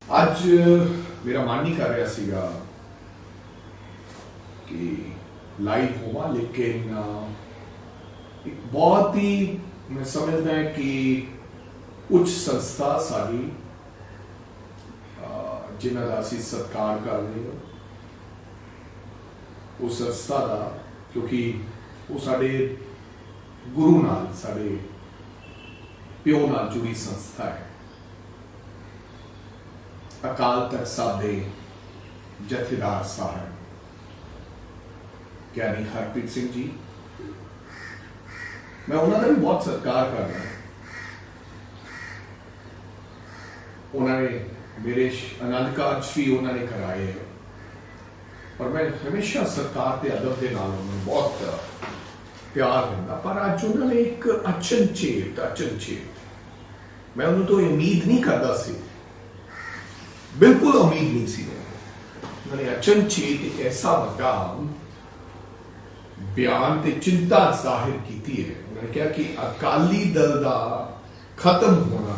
ਅੱਜ ਮੇਰਾ ਮਨ ਨਹੀਂ ਕਰ ਰਿਹਾ ਸੀਗਾ ਕਿ ਲਾਈਵ ਹੋਵਾਂ, ਲੇਕਿਨ ਇੱਕ ਬਹੁਤ ਹੀ ਮੈਂ ਸਮਝਦਾ ਹੈ ਕਿ ਉੱਚ ਸੰਸਥਾ ਸਾਡੀ ਜਿਨ੍ਹਾਂ ਦਾ ਅਸੀਂ ਸਤਿਕਾਰ ਕਰ ਰਹੇ ਹਾਂ, ਉਸ ਸੰਸਥਾ ਦਾ, ਕਿਉਂਕਿ ਉਹ ਸਾਡੇ ਗੁਰੂ ਨਾਲ, ਸਾਡੇ ਪਿਓ ਨਾਲ ਜੁੜੀ ਸੰਸਥਾ ਹੈ। ਅਕਾਲ ਤਖਤ ਸਾਹਿਬ ਦੇ ਜਥੇਦਾਰ ਸਾਹਿਬ ਗਿਆਨੀ ਹਰਪ੍ਰੀਤ ਸਿੰਘ ਜੀ, ਮੈਂ ਉਹਨਾਂ ਦਾ ਵੀ ਬਹੁਤ ਸਤਿਕਾਰ ਕਰਦਾ। ਉਹਨਾਂ ਨੇ ਮੇਰੇ ਆਨੰਦ ਕਾਰਜ ਵੀ ਉਹਨਾਂ ਨੇ ਕਰਾਏ ਹੈ, ਪਰ ਮੈਂ ਹਮੇਸ਼ਾ ਸਤਿਕਾਰ ਤੇ ਅਦਬ ਦੇ ਨਾਲ ਉਹਨਾਂ ਨੂੰ ਬਹੁਤ ਪਿਆਰ ਦਿੰਦਾ। ਪਰ ਅੱਜ ਉਹਨਾਂ ਨੇ ਇੱਕ ਅਚਨਚੇਤ ਮੈਂ ਉਹਨੂੰ ਤੋਂ ਉਮੀਦ ਨਹੀਂ ਕਰਦਾ ਸੀ, ਬਿਲਕੁਲ ਉਮੀਦ ਨਹੀਂ ਸੀ। ਉਹਨਾਂ ਨੇ ਅਚਨਚੇਤ ਇੱਕ ਐਸਾ ਵੱਡਾ ਬਿਆਨ ਤੇ ਚਿੰਤਾ ਜ਼ਾਹਿਰ ਕੀਤੀ ਹੈ। ਉਹਨਾਂ ਨੇ ਕਿਹਾ ਕਿ ਅਕਾਲੀ ਦਲ ਦਾ ਖਤਮ ਹੋਣਾ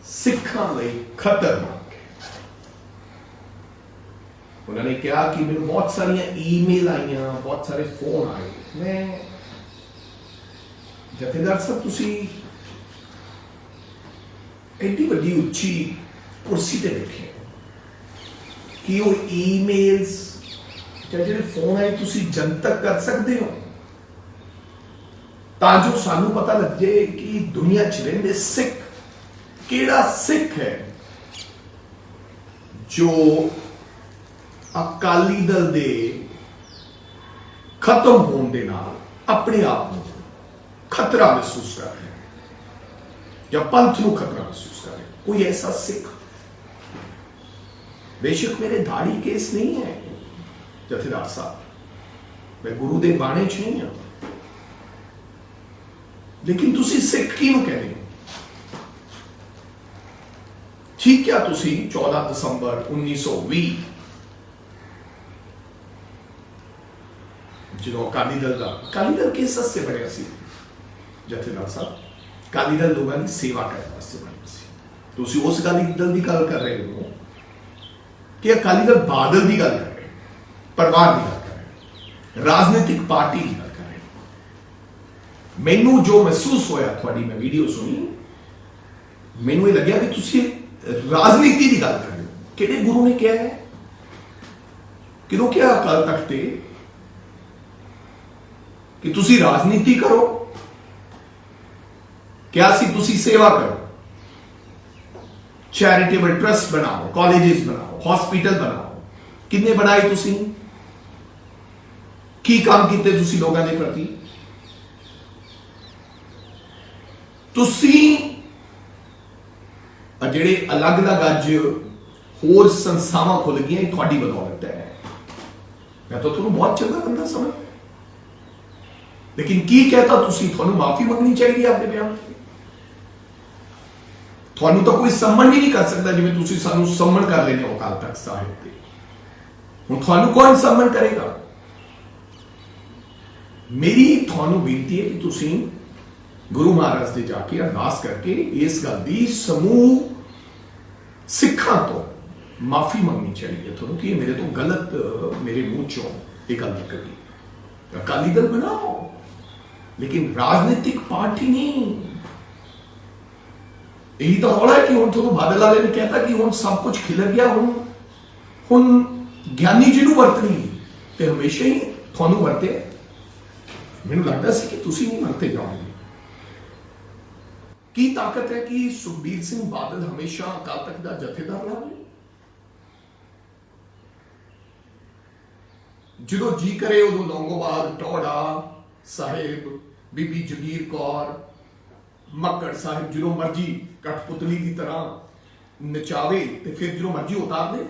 ਸਿੱਖਾਂ ਲਈ ਖਤਰਨਾਕ ਹੈ। ਉਹਨਾਂ ਨੇ ਕਿਹਾ ਕਿ ਮੈਨੂੰ ਬਹੁਤ ਸਾਰੀਆਂ ਈਮੇਲ ਆਈਆਂ, ਬਹੁਤ ਸਾਰੇ ਫੋਨ ਆਏ। ਮੈਂ ਜਥੇਦਾਰ ਸਾਹਿਬ, ਤੁਸੀਂ ਐਡੀ ਵੱਡੀ ਉੱਚੀ ਕੁਰਸੀ ਤੇ ਬੈਠੇ ਹੋ ਕਿ ਉਹ ਈਮੇਲਸ ਜਾਂ ਜਿਹੜੇ ਫੋਨ ਆਏ ਤੁਸੀਂ ਜਨਤਕ ਕਰ ਸਕਦੇ ਹੋ, ਤਾਂ ਜੋ ਸਾਨੂੰ ਪਤਾ ਲੱਗ ਜਾਏ ਕਿ ਦੁਨੀਆ 'ਚ ਰਹਿੰਦੇ ਸਿੱਖ ਕਿਹੜਾ ਸਿੱਖ ਹੈ ਜੋ ਅਕਾਲੀ ਦਲ ਦੇ ਖਤਮ ਹੋਣ ਦੇ ਨਾਲ ਆਪਣੇ ਆਪ ਨੂੰ ਖਤਰਾ ਮਹਿਸੂਸ ਕਰ ਰਿਹਾ ਜਾਂ ਪੰਥ ਨੂੰ ਖਤਰਾ ਮਹਿਸੂਸ ਕਰ ਰਿਹਾ। ਕੋਈ ਐਸਾ ਸਿੱਖ, ਬੇਸ਼ੱਕ ਮੇਰੇ ਦਾੜੀ ਕੇਸ ਨਹੀਂ ਹੈ ਜਥੇਦਾਰ ਸਾਹਿਬ, ਮੈਂ ਗੁਰੂ ਦੇ ਬਾਣੇ 'ਚ ਨਹੀਂ ਹਾਂ, ਲੇਕਿਨ ਤੁਸੀਂ ਸਿੱਖ ਕਿਹਨੂੰ ਕਹਿੰਦੇ ਹੋ? ਠੀਕ ਹੈ, ਤੁਸੀਂ 14 ਦਸੰਬਰ 1920 ਜਦੋਂ ਅਕਾਲੀ ਦਲ ਕਿਸ ਵਾਸਤੇ ਬਣਿਆ ਸੀ ਜਥੇਦਾਰ ਸਾਹਿਬ? ਅਕਾਲੀ ਦਲ ਲੋਕਾਂ ਦੀ ਸੇਵਾ ਕਰਨ ਵਾਸਤੇ ਬਣਿਆ ਸੀ। ਤੁਸੀਂ ਉਸ ਅਕਾਲੀ ਦਲ ਦੀ ਗੱਲ ਕਰ ਰਹੇ ਹੋ ਕਿ ਅਕਾਲੀ ਦਲ ਬਾਦਲ ਦੀ ਗੱਲ ਕਰ ਰਹੇ, ਪਰਿਵਾਰ ਦੀ ਗੱਲ ਕਰ ਰਹੇ, ਰਾਜਨੀਤਿਕ ਪਾਰਟੀ ਦੀ ਗੱਲ ਕਰ ਰਹੇ? ਮੈਨੂੰ ਜੋ ਮਹਿਸੂਸ ਹੋਇਆ, ਤੁਹਾਡੀ ਮੈਂ ਵੀਡੀਓ ਸੁਣੀ, ਮੈਨੂੰ ਇਹ ਲੱਗਿਆ ਕਿ ਤੁਸੀਂ ਰਾਜਨੀਤੀ ਦੀ ਗੱਲ ਕਰ ਰਹੇ ਹੋ। ਕਿਹੜੇ ਗੁਰੂ ਨੇ ਕਿਹਾ ਹੈ? ਕਿਹਨੂੰ ਕਿਹਾ ਅਕਾਲ ਤਖਤ ਤੇ ਕਿ ਤੁਸੀਂ ਰਾਜਨੀਤੀ ਕਰੋ? ਕਿਹਾ ਸੀ ਤੁਸੀਂ ਸੇਵਾ ਕਰੋ, ਚੈਰੀਟੇਬਲ ਟਰਸਟ ਬਣਾਓ, ਕਾਲਜਿਸ ਬਣਾਓ, ਹਸਪੀਟਲ ਬਣਾਓ। ਕਿੰਨੇ ਬਣਾਏ ਤੁਸੀਂ? ਕੀ ਕੰਮ ਕੀਤੇ ਤੁਸੀਂ ਲੋਕਾਂ ਦੇ ਪ੍ਰਤੀ? ਤੁਸੀਂ ਜਿਹੜੇ ਅਲੱਗ-ਅਲੱਗ ਅੱਜ ਹੋਰ ਸੰਸਥਾਵਾਂ ਖੁੱਲ ਗਈਆਂ, ਇਹ ਤੁਹਾਡੀ ਬਦੌਲਤ ਹੈ। ਮੈਂ ਤਾਂ ਤੁਹਾਨੂੰ ਬਹੁਤ ਚੰਗਾ ਬੰਦਾ ਸਮਝਦਾ, ਲੇਕਿਨ ਕੀ ਕਹਤਾ ਤੁਸੀਂ? ਤੁਹਾਨੂੰ ਮਾਫੀ ਮੰਗਣੀ ਚਾਹੀਦੀ ਹੈ ਆਪਣੇ ਬਿਆਨ ਤੇ। ਤੁਹਾਨੂੰ ਤਾਂ ਕੋਈ ਸੰਮਨ ਵੀ ਨਹੀਂ ਕਰ ਸਕਦਾ ਜਿਵੇਂ ਤੁਸੀਂ ਸਾਨੂੰ ਸੰਮਨ ਕਰ ਲੈਣੇ ਹੋ ਅਕਾਲ ਤਖਤ ਸਾਹਿਬ ਤੇ। ਹੁਣ ਤੁਹਾਨੂੰ ਕੌਣ ਸੰਮਨ ਕਰੇਗਾ? ਮੇਰੀ ਤੁਹਾਨੂੰ ਬੇਨਤੀ ਹੈ ਕਿ ਤੁਸੀਂ ਗੁਰੂ ਮਹਾਰਾਜ ਦੇ ਜਾ ਕੇ ਅਰਦਾਸ ਕਰਕੇ ਇਸ ਗੱਲ ਦੀ ਸਮੂਹ ਸਿੱਖਾਂ ਤੋਂ ਮਾਫੀ ਮੰਗਣੀ ਚਾਹੀਦੀ ਹੈ ਤੁਹਾਨੂੰ ਕਿ ਮੇਰੇ ਤੋਂ ਗਲਤ, ਮੇਰੇ ਮੂੰਹ ਚੋਂ ਇਹ ਗੱਲ ਨਿਕਲੀ। ਅਕਾਲੀ ਦਲ ਬਣਾਓ, ਲੇਕਿਨ ਰਾਜਨੀਤਿਕ ਪਾਰਟੀ ਨਹੀਂ। ਇਹੀ ਤਾਂ ਹੋਣਾ ਹੈ ਕਿ ਹੁਣ ਤੁਹਾਨੂੰ ਬਾਦਲ ਵਾਲੇ ਨੇ ਕਹਿਤਾ ਕਿ ਹੁਣ ਸਭ ਕੁਝ ਖਿਲਰ ਗਿਆ, ਹੁਣ ਗਿਆਨੀ ਜੀ ਨੂੰ ਵਰਤਣੀ ਤੇ ਹਮੇਸ਼ਾ ਹੀ ਤੁਹਾਨੂੰ ਵਰਤੇ। ਮੈਨੂੰ ਲੱਗਦਾ ਸੀ ਕਿ ਤੁਸੀਂ ਨਹੀਂ ਵਰਤੇ ਜਾਓਗੇ। ਕੀ ਤਾਕਤ ਹੈ ਕਿ ਸੁਖਬੀਰ ਸਿੰਘ ਬਾਦਲ ਹਮੇਸ਼ਾ ਅਕਾਲ ਤਖਤ ਦਾ ਜਥੇਦਾਰ ਰਹੇ? ਜਦੋਂ ਜੀ ਕਰੇ ਉਦੋਂ ਲੌਂਗੋਵਾਲ, ਟੌੜਾ ਸਾਹਿਬ, ਬੀਬੀ ਜਗੀਰ ਕੌਰ, ਮੱਕੜ ਸਾਹਿਬ ਜਦੋਂ ਮਰਜੀ ਕਠਪੁਤਲੀ ਦੀ ਤਰ੍ਹਾਂ ਨਚਾਵੇ ਤੇ ਫਿਰ ਜਦੋਂ ਮਰਜੀ ਉਤਾਰ ਦੇ।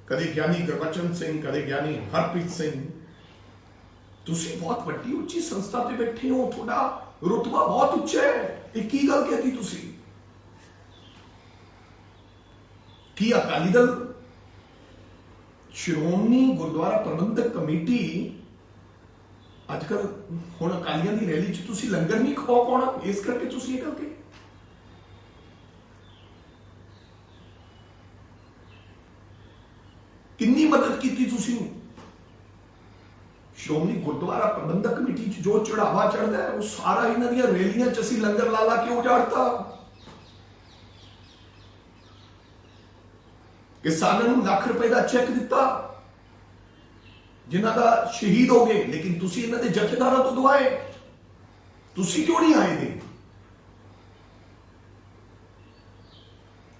ਕਦੇ ਗਿਆਨੀ ਗੁਰਬਚਨ ਸਿੰਘ, ਕਦੇ ਗਿਆਨੀ ਹਰਪ੍ਰੀਤ ਸਿੰਘ। ਤੁਸੀਂ ਬਹੁਤ ਵੱਡੀ ਉੱਚੀ ਸੰਸਥਾ ਤੇ ਬੈਠੇ ਹੋ, ਤੁਹਾਡਾ ਰੁਤਬਾ ਬਹੁਤ ਉੱਚਾ ਹੈ। ਇਹ ਕੀ ਗੱਲ ਕਹਤੀ ਤੁਸੀਂ? ਕੀ ਅਕਾਲੀ ਦਲ, ਸ਼੍ਰੋਮਣੀ ਗੁਰਦੁਆਰਾ ਪ੍ਰਬੰਧਕ ਕਮੇਟੀ ਅੱਜ ਕੱਲ ਹੁਣ ਅਕਾਲੀਆਂ ਦੀ ਰੈਲੀ 'ਚ ਤੁਸੀਂ ਲੰਗਰ ਨਹੀਂ ਖਵਾ ਪਾਉਣਾ, ਇਸ ਕਰਕੇ ਤੁਸੀਂ ਇਹ ਗੱਲ ਕਹੀ। ਸ਼੍ਰੋਮਣੀ ਗੁਰਦੁਆਰਾ ਪ੍ਰਬੰਧਕ ਕਮੇਟੀ 'ਚ ਜੋ ਚੜਾਵਾ ਚੜਦਾ ਹੈ ਉਹ ਸਾਰਾ ਇਹਨਾਂ ਦੀਆਂ ਰੈਲੀਆਂ 'ਚ ਅਸੀਂ ਲੰਗਰ ਲਾ ਕੇ ਉਜਾੜਤਾ। ਕਿਸਾਨਾਂ ਨੂੰ ਲੱਖ ਰੁਪਏ ਦਾ ਚੈੱਕ ਦਿੱਤਾ ਜਿਨ੍ਹਾਂ ਦਾ ਸ਼ਹੀਦ ਹੋ ਗਏ, ਲੇਕਿਨ ਤੁਸੀਂ ਇਹਨਾਂ ਦੇ ਜਥੇਦਾਰਾਂ ਤੋਂ ਦਵਾਏ। ਤੁਸੀਂ ਕਿਉਂ ਨਹੀਂ ਆਏ ਨੇ?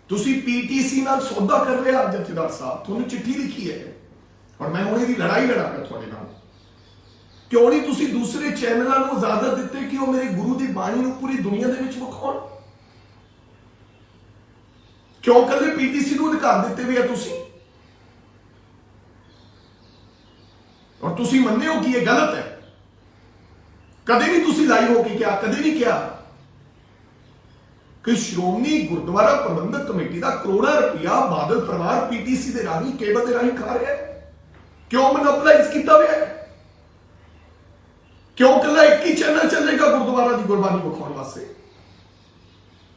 ਤੁਸੀਂ ਪੀਟੀਸੀ ਨਾਲ ਸੌਦਾ ਕਰ ਲਿਆ ਜਥੇਦਾਰ ਸਾਹਿਬ, ਤੁਹਾਨੂੰ ਚਿੱਠੀ ਲਿਖੀ ਹੈ ਔਰ ਮੈਂ ਉਹਦੀ ਲੜਾਈ ਲੜਾਂਗਾ ਤੁਹਾਡੇ ਨਾਲ। ਕਿਉਂ ਨਹੀਂ ਤੁਸੀਂ ਦੂਸਰੇ ਚੈਨਲਾਂ ਨੂੰ ਇਜਾਜ਼ਤ ਦਿੱਤੇ ਕਿ ਉਹ ਮੇਰੇ ਗੁਰੂ ਦੀ ਬਾਣੀ ਨੂੰ ਪੂਰੀ ਦੁਨੀਆ ਦੇ ਵਿੱਚ ਵਿਖਾਉਣ? ਕਿਉਂ ਕੱਲੇ ਪੀਟੀਸੀ ਨੂੰ ਅਧਿਕਾਰ ਦਿੱਤੇ ਵੀ ਆ ਤੁਸੀਂ? ਔਰ ਤੁਸੀਂ ਮੰਨਦੇ ਹੋ ਕਿ ਇਹ ਗਲਤ ਹੈ। ਕਦੇ ਨਹੀਂ ਤੁਸੀਂ ਲਾਈ ਹੋ ਕੇ ਕਿਹਾ, ਕਦੇ ਨਹੀਂ ਕਿਹਾ ਕਿ ਸ਼੍ਰੋਮਣੀ ਗੁਰਦੁਆਰਾ ਪ੍ਰਬੰਧਕ ਕਮੇਟੀ ਦਾ ਕਰੋੜਾਂ ਰੁਪਇਆ ਬਾਦਲ ਪਰਿਵਾਰ ਪੀਟੀਸੀ ਦੇ ਰਾਹੀਂ, ਕੇਬਲ ਦੇ ਰਾਹੀਂ ਖਾ ਰਿਹਾ ਹੈ। ਕਿਉਂ ਮੋਨੋਪਲਾਈਜ਼ ਕੀਤਾ ਹੋਇਆ ਹੈ? ਕਿਉਂ ਕੱਲਾ ਇੱਕ ਹੀ ਚੈਨਲ ਚੱਲੇਗਾ ਗੁਰਦੁਆਰਾ ਦੀ ਗੁਰਬਾਣੀ ਵਿਖਾਉਣ ਵਾਸਤੇ?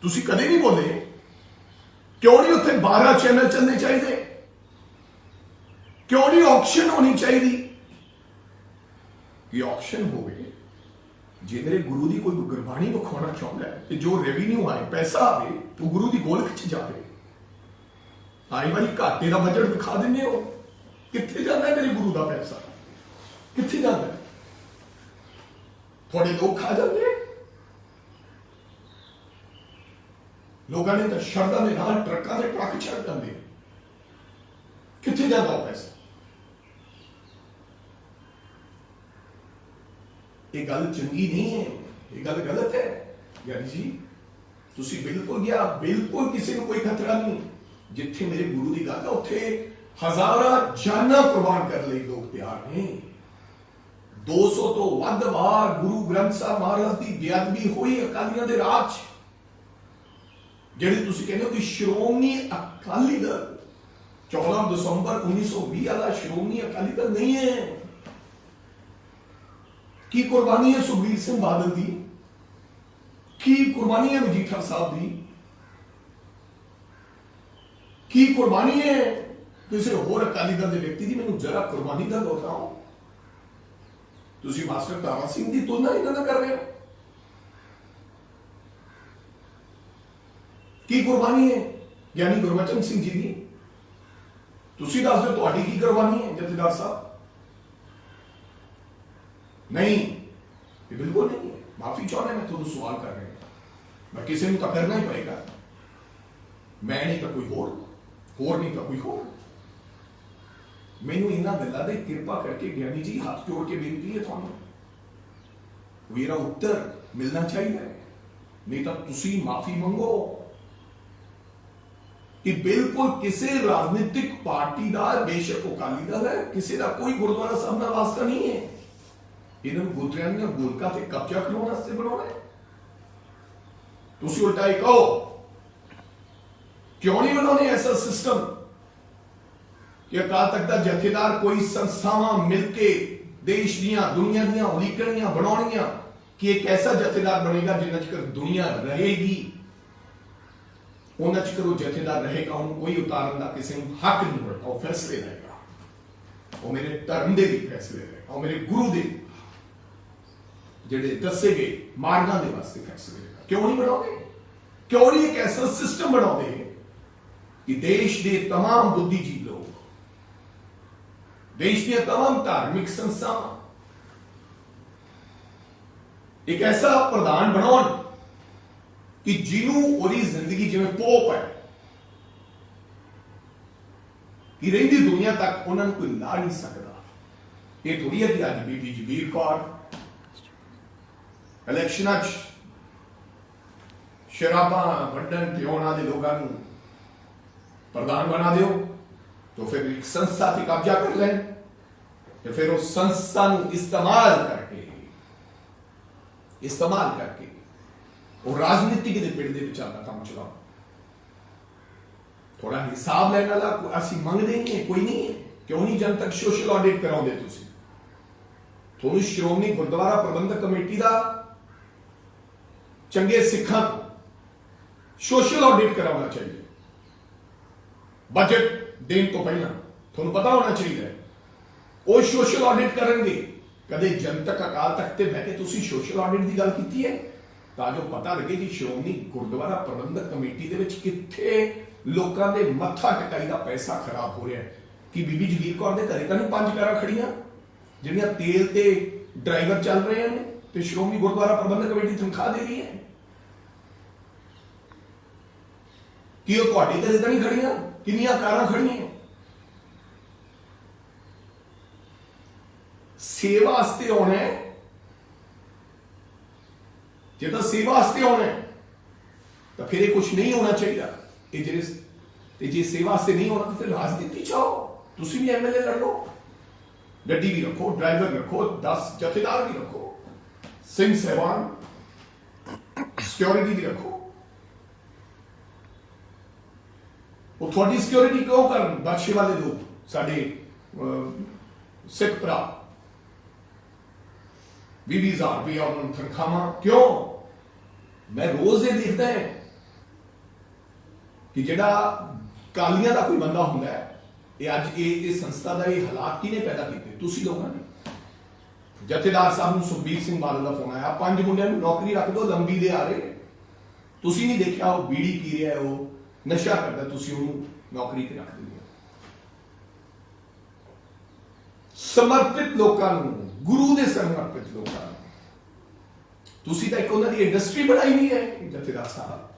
ਤੁਸੀਂ ਕਦੇ ਨਹੀਂ ਬੋਲੇ। ਕਿਉਂ ਨਹੀਂ ਉੱਥੇ 12 ਚੈਨਲ ਚੱਲਣੇ ਚਾਹੀਦੇ? ਕਿਉਂ ਨਹੀਂ ਆਕਸ਼ਨ ਹੋਣੀ ਚਾਹੀਦੀ? ਇਹ ਆਕਸ਼ਨ ਹੋਵੇ ਜੇ ਮੇਰੇ ਗੁਰੂ ਦੀ ਕੋਈ ਗੁਰਬਾਣੀ ਵਿਖਾਉਣਾ ਚਾਹੁੰਦਾ ਹੈ ਤੇ ਜੋ ਰੈਵਨਿਊ ਆਏ, ਪੈਸਾ ਆਵੇ, ਉਹ ਗੁਰੂ ਦੀ ਗੋਲਕ 'ਚ ਜਾਵੇ। ਆਈ ਵਾਰੀ ਘਾਟੇ ਦਾ ਬਜਟ ਦਿਖਾ ਦਿੰਦੇ ਹੋ, ਕਿੱਥੇ ਜਾਂਦਾ ਮੇਰੇ ਗੁਰੂ ਦਾ ਪੈਸਾ? ਕਿੱਥੇ ਜਾਂਦਾ? ਤੁਹਾਡੇ ਲੋਕ ਖਾ ਜਾਂਦੇ। ਲੋਕਾਂ ਨੇ ਤਾਂ ਸ਼ਰਧਾ ਦੇ ਨਾਲ ਟਰੱਕਾਂ ਦੇ ਟਰੱਕ ਛੱਡ ਜਾਂਦੇ। ਕਿੱਥੇ ਜਾਂਦਾ ਉਹ ਪੈਸਾ? ਇਹ ਗੱਲ ਚੰਗੀ ਨਹੀਂ ਹੈ, ਇਹ ਗੱਲ ਗਲਤ ਹੈ। ਗਿਆਨੀ ਜੀ ਤੁਸੀਂ ਬਿਲਕੁਲ ਗਿਆ, ਬਿਲਕੁਲ ਕਿਸੇ ਨੂੰ ਕੋਈ ਖਤਰਾ ਨਹੀਂ। ਜਿੱਥੇ ਮੇਰੇ ਗੁਰੂ ਦੀ ਗੱਲ ਹੈ ਉੱਥੇ ਹਜ਼ਾਰਾਂ ਜਾਨਾਂ ਕੁਰਬਾਨ ਕਰਨ ਲਈ ਲੋਕ ਤਿਆਰ ਨੇ। 200 ਤੋਂ ਵੱਧ ਵਾਰ ਗੁਰੂ ਗ੍ਰੰਥ ਸਾਹਿਬ ਮਹਾਰਾਜ ਦੀ ਬੇਅਦਬੀ ਹੋਈ ਅਕਾਲੀਆਂ ਦੇ ਰਾਜ 'ਚ। ਜਿਹੜੇ ਤੁਸੀਂ ਕਹਿੰਦੇ ਹੋ ਕਿ ਸ਼੍ਰੋਮਣੀ ਅਕਾਲੀ ਦਲ 14 ਦਸੰਬਰ 1920 ਵਾਲਾ ਸ਼੍ਰੋਮਣੀ ਅਕਾਲੀ ਦਲ ਨਹੀਂ ਹੈ। ਕੀ ਕੁਰਬਾਨੀ ਹੈ ਸੁਖਬੀਰ ਸਿੰਘ ਬਾਦਲ ਦੀ? ਕੀ ਕੁਰਬਾਨੀ ਹੈ ਮਜੀਠਾ ਸਾਹਿਬ ਦੀ? ਕੀ ਕੁਰਬਾਨੀ ਹੈ ਕਿਸੇ ਹੋਰ ਅਕਾਲੀ ਦਲ ਦੇ ਵਿਅਕਤੀ ਦੀ? ਮੈਨੂੰ ਜਰਾ ਕੁਰਬਾਨੀ ਦਾ ਦਿਖਾਓ। ਤੁਸੀਂ ਮਾਸਟਰ ਤਾਰਾ ਸਿੰਘ ਦੀ ਤੁਲਨਾ ਇਹਨਾਂ ਨਾਲ ਕਰ ਰਹੇ ਹੋ। ਕੀ ਕੁਰਬਾਨੀ ਹੈ ਗਿਆਨੀ ਗੁਰਬਚਨ ਸਿੰਘ ਜੀ ਦੀ? ਤੁਸੀਂ ਦੱਸ ਦਿਓ ਤੁਹਾਡੀ ਕੀ ਕੁਰਬਾਨੀ ਹੈ ਜਥੇਦਾਰ ਸਾਹਿਬ? ਨਹੀਂ, ਇਹ ਬਿਲਕੁਲ ਨਹੀਂ ਹੈ। ਮਾਫੀ ਚਾਹੁੰਦਾ, ਮੈਂ ਤੁਹਾਨੂੰ ਸਵਾਲ ਕਰ ਰਿਹਾ। ਮੈਂ ਕਿਸੇ ਨੂੰ ਤਾਂ ਕਰਨਾ ਹੀ ਪਏਗਾ। ਮੈਂ ਨਹੀਂ ਤਾਂ ਕੋਈ ਹੋਰ ਨਹੀਂ ਤਾਂ ਕੋਈ ਹੋਰ। ਮੈਨੂੰ ਇਹਨਾਂ ਗੱਲਾਂ ਦੇ ਕਿਰਪਾ ਕਰਕੇ ਗਿਆਨੀ ਜੀ ਹੱਥ ਜੋੜ ਕੇ ਬੇਨਤੀ ਹੈ ਤੁਹਾਨੂੰ, ਮੇਰਾ ਉੱਤਰ ਮਿਲਣਾ ਚਾਹੀਦਾ ਹੈ। ਨਹੀਂ ਤਾਂ ਤੁਸੀਂ ਮਾਫੀ ਮੰਗੋ ਕਿ ਬਿਲਕੁਲ ਕਿਸੇ ਰਾਜਨੀਤਿਕ ਪਾਰਟੀ ਦਾ, ਬੇਸ਼ੱਕ ਅਕਾਲੀ ਦਲ ਹੈ, ਕਿਸੇ ਦਾ ਕੋਈ ਗੁਰਦੁਆਰਾ ਸਾਹਿਬ ਨਾਲ ਵਾਸਤਾ ਨਹੀਂ ਹੈ। ਇਹਨਾਂ ਨੂੰ ਗੁਰਦੁਆਰਿਆਂ ਦੀਆਂ ਗੋਲਕਾਂ ਤੇ ਕਬਜ਼ਾ ਕਰਾਉਣ ਵਾਸਤੇ ਬਣਾਉਣਾ ਹੈ। ਤੁਸੀਂ ਉਲਟਾ ਹੀ ਕਹੋ, ਕਿਉਂ ਨਹੀਂ ਬਣਾਉਣੇ ਐਸਾ ਸਿਸਟਮ ਕਿ ਅਕਾਲ ਤਖਤ ਦਾ ਜਥੇਦਾਰ ਕੋਈ ਸੰਸਥਾਵਾਂ ਮਿਲ ਕੇ ਦੇਸ਼ ਦੀਆਂ, ਦੁਨੀਆ ਦੀਆਂ ਉਲੀਕਣੀਆਂ ਬਣਾਉਣੀਆਂ ਕਿ ਇੱਕ ਐਸਾ ਜਥੇਦਾਰ ਬਣੇਗਾ ਜਿੰਨਾ ਚਿਰ ਦੁਨੀਆ ਰਹੇਗੀ, ਉਹਨਾਂ ਚਿਰ ਉਹ ਜਥੇਦਾਰ ਰਹੇਗਾ। ਉਹਨੂੰ ਕੋਈ ਉਤਾਰਨ ਦਾ ਕਿਸੇ ਨੂੰ ਹੱਕ ਨਹੀਂ ਹੋਵੇਗਾ। ਉਹ ਫੈਸਲੇ ਲਏਗਾ, ਉਹ ਮੇਰੇ ਧਰਮ ਦੇ ਵੀ ਫੈਸਲੇ ਲਏਗਾ, ਉਹ ਮੇਰੇ ਗੁਰੂ ਦੇ ਜਿਹੜੇ ਦੱਸੇ ਗਏ ਮਾਰਗਾਂ ਦੇ ਵਾਸਤੇ ਫੈਸਲੇ ਲਏਗਾ। ਕਿਉਂ ਨਹੀਂ ਬਣਾਉਂਦੇ? ਕਿਉਂ ਨਹੀਂ ਇੱਕ ਐਸਾ ਸਿਸਟਮ ਬਣਾਉਂਦੇ ਕਿ ਦੇਸ਼ ਦੇ तमाम बुद्धिजीवी लोग, देश ਦੀਆਂ तमाम धार्मिक संस्थावां एक ऐसा प्रधान बनाउण कि जिन्हों ओदी जिंदगी जिवें पोप है कि रहिंदी दुनिया तक उन्होंने कोई ला नहीं सकता। ये थोड़ी है कि अज बीबी जगीर कौर इलेक्शनां शराबां वंडण ते उन्हां दे लोकां नूं प्रधान बना दिओ तो फिर एक संस्था ते कब्जा कर लें तो फिर उस संस्था नूं इस्तेमाल करके वो राजनीति के पिंड दे विच आपदा काम चलाओ। थोड़ा हिसाब लैण वाला असीं मंगदे नहीं है, कोई नहीं है। क्यों नहीं जन तक सोशल ऑडिट कराउंदे? तुसीं तुहानूं श्रोमणी गुरुद्वारा प्रबंधक कमेटी दा चंगे सिखां सोशल ऑडिट कराउणा चाहिए। बजट देने तो पहला तुहानूं पता होना चाहिए वो सोशल ऑडिट करेंगे कदे जनतक अकाल तख्त ते बह के तुसी सोशल ऑडिट की गल की है ਤਾਂ ਜੋ पता लगे कि श्रोमणी गुरुद्वारा प्रबंधक कमेटी ਦੇ ਵਿੱਚ ਕਿੱਥੇ ਲੋਕਾਂ ਦੇ ਮੱਥਾ ਟਿਕਾਈ ਦਾ ਪੈਸਾ ਖਰਾਬ ਹੋ ਰਿਹਾ ਹੈ ਕਿ ਬੀਬੀ ਜਗੀਰ ਕੌਰ ਦੇ ਘਰੇ ਤਾਂ ਨਹੀਂ 5 ਕਾਰਾਂ ਖੜੀਆਂ ਜਿਹੜੀਆਂ ਤੇਲ ਤੇ ਡਰਾਈਵਰ ਚੱਲ ਰਹੇ ਨੇ ਤੇ ਸ਼੍ਰੋਮਣੀ ਗੁਰਦੁਆਰਾ ਪ੍ਰਬੰਧਕ ਕਮੇਟੀ ਤਨਖਾਹ ਦੇ ਰਹੀ ਹੈ ਕਿ ਉਹ ਤੁਹਾਡੇ ਘਰੇ ਤਾਂ ਨਹੀਂ ਖੜੀਆਂ ਕਿੰਨੀਆਂ ਕਾਰਾਂ ਖੜੀਆਂ सेवा वास्ते होना है जे तो सेवा वास्ते होना है तो फिर ये कुछ नहीं होना चाहिए जे सेवा वास्ते नहीं होना तो फिर राजनीति चाहो तुसी भी एमएलए लड़ लो गड्डी भी रखो ड्राइवर रखो 10 जथेदार भी रखो सिंह सहवान सिक्योरिटी भी रखो वो थोड़ी सिक्योरिटी क्यों कर बख्शे वाले लोग साडे सिख भरा 20,000 रुपया उन्होंने तनखाह क्यों मैं रोज ये देखता है कि जेड़ा कालियां का कोई बंदा होंगे ये अज ये संस्था का ये हालात किने पैदा किए तुसी लोगों ने जथेदार साहब सुखबीर सिंह बादल का फोन आया 5 मुंडिया नौकरी रख दो लंबी दे आ रहे तुसी नहीं देखा वो बीड़ी पी रहा है वो नशा करता तुसी उन्होंने नौकरी ते रख दिंदे समर्पित लोगों गुरु दे समर्पित लोगों तुसी तो एक उन्होंने इंडस्ट्री बनाई नहीं है जथेदार साहब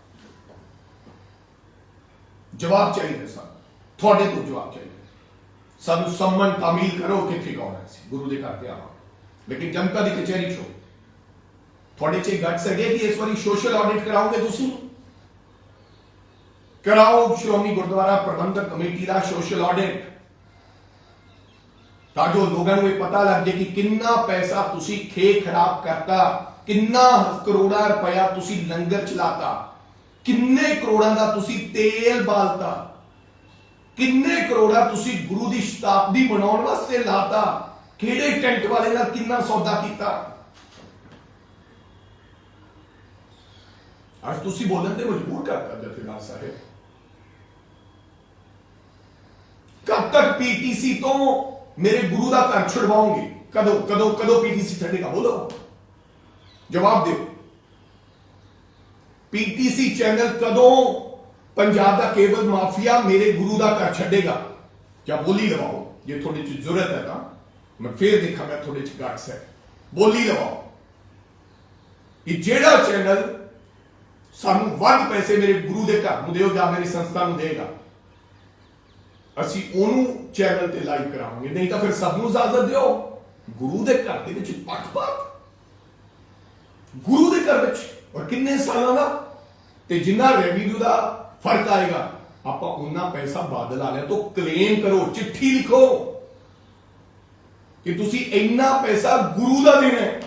जवाब चाहिए सर थोड़े को जवाब चाहिए सानू सम्मन तामील करो किथे कौन है गुरु दे घर ते आवां लेकिन जनता की कचहरी चो थोड़े च गट सके कि इस बारी सोशल ऑडिट कराओगे तुसी कराओ श्रोमणी गुरुद्वारा प्रबंधक कमेटी का सोशल ऑडिट ताकि लोगों को पता लग जाए कि कितना पैसा तुसी खे खराब करता कितना करोड़ा रुपया तुसी लंगर चलाता किन्ने करोड़ा का तुसी तेल बालता किन्ने करोड़ा तुसी गुरु की शताब्दी बनाने वास्ते लाता केड़े टेंट वाले नाल कितना सौदा किया आज तुसी बोलने ते मजबूर करता जथेदार साहब कब तक पीटीसी तो मेरे गुरु का घर छुड़वाओगे कदों कदों कदों पीटीसी छड़ेगा बोलो जवाब दो पीटीसी चैनल कदों पंजाब का केबल माफिया मेरे गुरु का घर छड़ेगा क्या बोली लगाओ ये थोड़ी सी जरूरत है ना मैं फिर देखा थोड़े सी गट्स है बोली लगाओ कि जेड़ा चैनल सानू वध पैसे मेरे गुरु के घर में देगा मेरी संस्था में देगा ਅਸੀਂ ਉਹਨੂੰ ਚੈਨਲ ਤੇ ਲਾਈਵ ਕਰਾਵਾਂਗੇ ਨਹੀਂ ਤਾਂ ਫਿਰ ਸਭ ਨੂੰ ਇਜਾਜ਼ਤ ਦਿਓ ਗੁਰੂ ਦੇ ਘਰ ਦੇ ਵਿੱਚ ਪੱਖਪਾਤ ਗੁਰੂ ਦੇ ਘਰ ਵਿੱਚ ਔਰ ਕਿੰਨੇ ਸਾਲਾਂ ਦਾ ਤੇ ਜਿੰਨਾ ਰੈਵਨਿਊ ਦਾ ਫਰਕ ਆਏਗਾ ਆਪਾਂ ਉਹਨਾਂ ਪੈਸਾ ਬਾਦਲ ਵਾਲਿਆਂ ਤੋਂ ਕਲੇਮ ਕਰੋ ਚਿੱਠੀ ਲਿਖੋ ਕਿ ਤੁਸੀਂ ਇੰਨਾ ਪੈਸਾ ਗੁਰੂ ਦਾ ਦੇਣਾ ਹੈ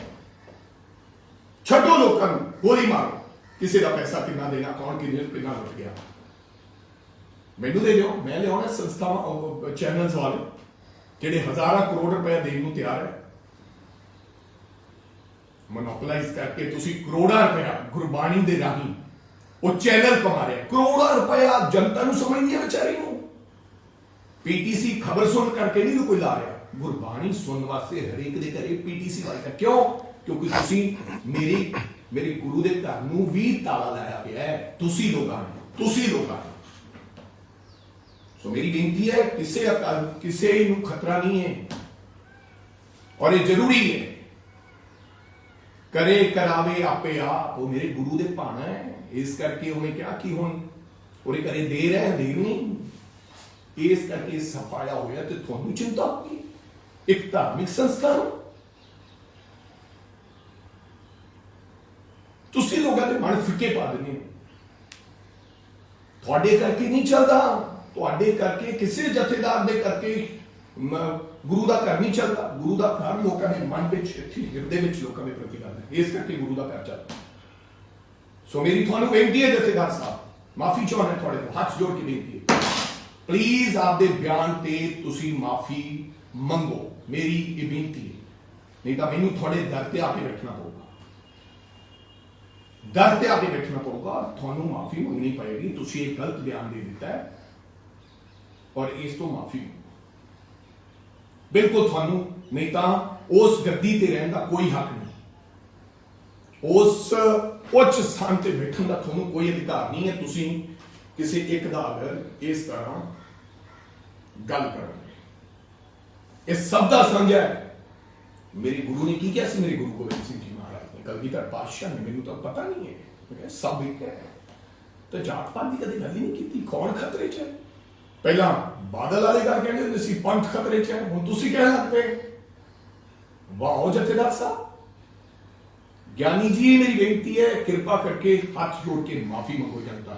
ਛੱਡੋ ਲੋਕਾਂ ਨੂੰ ਗੋਲੀ ਮਾਰੋ ਕਿਸੇ ਦਾ ਪੈਸਾ ਕਿੰਨਾ ਦੇਣਾ ਕੌਣ ਕਿੰਨਾ ਲੁੱਟ ਗਿਆ मैनू दे दो मैं लिया संस्था चैनल्स वाले जेडे हजारा करोड़ रुपया देने को तैयार है मोनोपोलाइज करके तुसी करोड़ा रुपया गुरबाणी दे राही वो चैनल कमा रहे करोड़ा रुपया जनता नू समझ नहीं है बेचारी नू पीटीसी खबर सुन करके नहीं कोई ला रहा गुरबाणी सुन वास्ते हरेक दे घरे पीटीसी वाले क्यों क्योंकि तुसी मेरे गुरु दे घर नू भी ताला लाया गया है तुसी लोगां ने तो मेरी बेनती है किसी नू खतरा नहीं है और ये जरूरी है करे करावे आपे आप वो मेरे गुरु दे भाना है इस करके उन्हें क्या कि हुण ओरे करे देर है देर नहीं इस करके सफाया होया ते तुहानू चिंता होगी एक धार्मिक संस्कार तुसी लोगों के मन फिके पा देने थोड़े करके नहीं चलता ਤੁਹਾਡੇ ਕਰਕੇ ਕਿਸੇ ਜਥੇਦਾਰ ਦੇ ਕਰਕੇ ਗੁਰੂ ਦਾ ਘਰ ਨਹੀਂ ਚੱਲਦਾ ਗੁਰੂ ਦਾ ਘਰ ਲੋਕਾਂ ਦੇ ਮਨ ਵਿੱਚ ਹਿਰਦੇ ਵਿੱਚ ਲੋਕਾਂ ਦੇ ਪ੍ਰਤੀ ਗੱਲ ਹੈ ਇਸ ਕਰਕੇ ਗੁਰੂ ਦਾ ਘਰ ਚੱਲਦਾ ਸੋ ਮੇਰੀ ਤੁਹਾਨੂੰ ਬੇਨਤੀ ਹੈ ਜਥੇਦਾਰ ਸਾਹਿਬ ਮਾਫੀ ਚਾਹੁੰਦਾ ਤੁਹਾਡੇ ਤੋਂ ਹੱਥ ਜੋੜ ਕੇ ਬੇਨਤੀ ਹੈ ਪਲੀਜ਼ ਆਪਦੇ ਬਿਆਨ ਤੇ ਤੁਸੀਂ ਮਾਫੀ ਮੰਗੋ ਮੇਰੀ ਇਹ ਬੇਨਤੀ ਹੈ ਨਹੀਂ ਤਾਂ ਮੈਨੂੰ ਤੁਹਾਡੇ ਦਰ ਤੇ ਆ ਕੇ ਬੈਠਣਾ ਪਊਗਾ ਦਰ ਤੇ ਆ ਕੇ ਬੈਠਣਾ ਪਊਗਾ ਤੁਹਾਨੂੰ ਮਾਫੀ ਮੰਗਣੀ ਪਏਗੀ ਤੁਸੀਂ ਇਹ ਗਲਤ ਬਿਆਨ ਦੇ ਦਿੱਤਾ ਹੈ और इस तो माफी बिल्कुल थानू नहीं तो उस गद्दी ते रहने का कोई हक नहीं, उस उच्च स्थान ते बैठने का तुहानू कोई अधिकार नहीं है। तुसी किसी एक दा अगर इस तरह गल करोगे, इस सब का साझा है। मेरे गुरु ने की क्या सी, मेरे गुरु गोबिंद सिंह जी महाराज ने, कलगीधर पातशाह ने, मैनू तो पता नहीं है, सब एक है। तो जात पात की कभी गल ही नहीं की। कौन खतरे च है? पहला बादल वाले का कहते होंदे सी पंथ खतरे च है, हुण तुसीं कहण लग पे। वाह जथेदार साहब, ज्ञानी जी मेरी बेनती है, कृपा करके हाथ जोड़ के माफी मंगो जनता।